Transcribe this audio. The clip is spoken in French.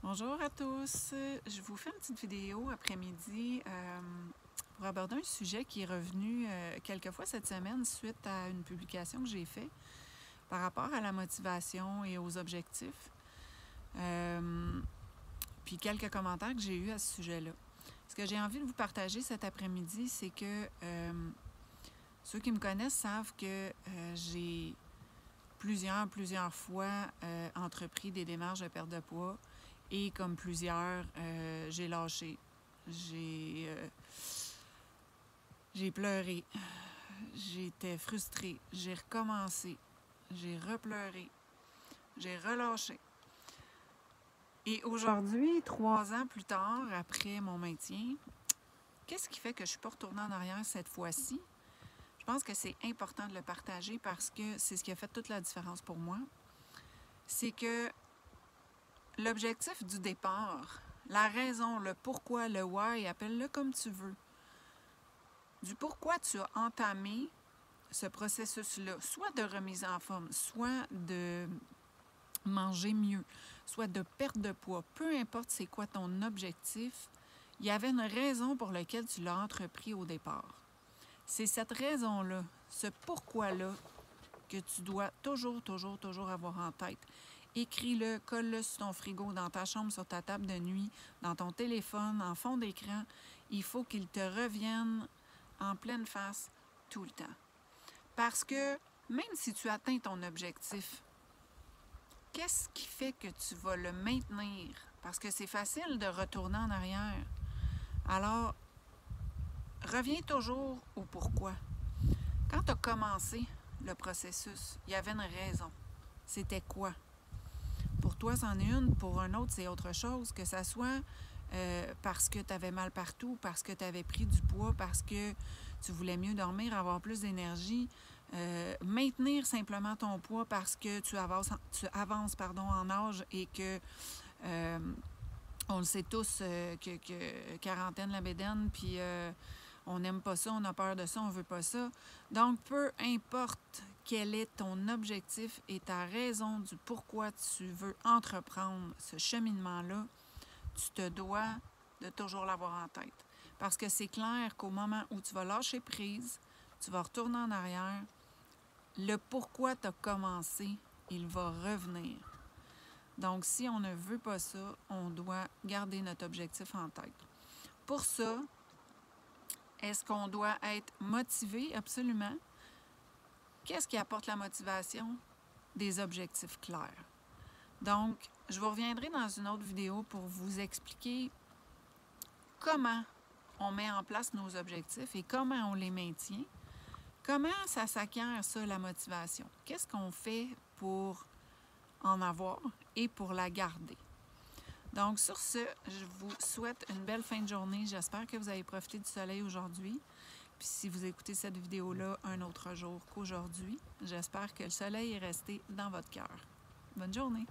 Bonjour à tous, je vous fais une petite vidéo après-midi pour aborder un sujet qui est revenu quelques fois cette semaine suite à une publication que j'ai faite par rapport à la motivation et aux objectifs. Puis quelques commentaires que j'ai eus à ce sujet-là. Ce que j'ai envie de vous partager cet après-midi, c'est que ceux qui me connaissent savent que j'ai plusieurs fois entrepris des démarches de perte de poids. Et comme plusieurs, j'ai lâché. J'ai pleuré. J'étais frustrée. J'ai recommencé. J'ai repleuré. J'ai relâché. Et aujourd'hui, 3 ans plus tard, après mon maintien, qu'est-ce qui fait que je ne suis pas retournée en arrière cette fois-ci? Je pense que c'est important de le partager parce que c'est ce qui a fait toute la différence pour moi. C'est que l'objectif du départ, la raison, le pourquoi, le why, appelle-le comme tu veux, du pourquoi tu as entamé ce processus-là, soit de remise en forme, soit de manger mieux, soit de perte de poids, peu importe c'est quoi ton objectif, il y avait une raison pour laquelle tu l'as entrepris au départ. C'est cette raison-là, ce pourquoi-là, que tu dois toujours avoir en tête. Écris-le, colle-le sur ton frigo, dans ta chambre, sur ta table de nuit, dans ton téléphone, en fond d'écran. Il faut qu'il te revienne en pleine face tout le temps. Parce que même si tu atteins ton objectif, qu'est-ce qui fait que tu vas le maintenir? Parce que c'est facile de retourner en arrière. Alors, reviens toujours au pourquoi. Quand tu as commencé le processus, il y avait une raison. C'était quoi? Pour toi, c'en est une. Pour un autre, c'est autre chose. Que ça soit parce que tu avais mal partout, parce que tu avais pris du poids, parce que tu voulais mieux dormir, avoir plus d'énergie, maintenir simplement ton poids parce que tu avances en âge et que, on le sait tous, que quarantaine la bédaine, puis on n'aime pas ça, on a peur de ça, on veut pas ça. Donc, peu importe quel est ton objectif et ta raison du pourquoi tu veux entreprendre ce cheminement-là, tu te dois de toujours l'avoir en tête. Parce que c'est clair qu'au moment où tu vas lâcher prise, tu vas retourner en arrière, le pourquoi tu as commencé, il va revenir. Donc, si on ne veut pas ça, on doit garder notre objectif en tête. Pour ça, est-ce qu'on doit être motivé? Absolument. Qu'est-ce qui apporte la motivation? Des objectifs clairs. Donc, je vous reviendrai dans une autre vidéo pour vous expliquer comment on met en place nos objectifs et comment on les maintient. Comment ça s'acquiert, ça, la motivation? Qu'est-ce qu'on fait pour en avoir et pour la garder? Donc, sur ce, je vous souhaite une belle fin de journée. J'espère que vous avez profité du soleil aujourd'hui. Puis si vous écoutez cette vidéo-là un autre jour qu'aujourd'hui, j'espère que le soleil est resté dans votre cœur. Bonne journée!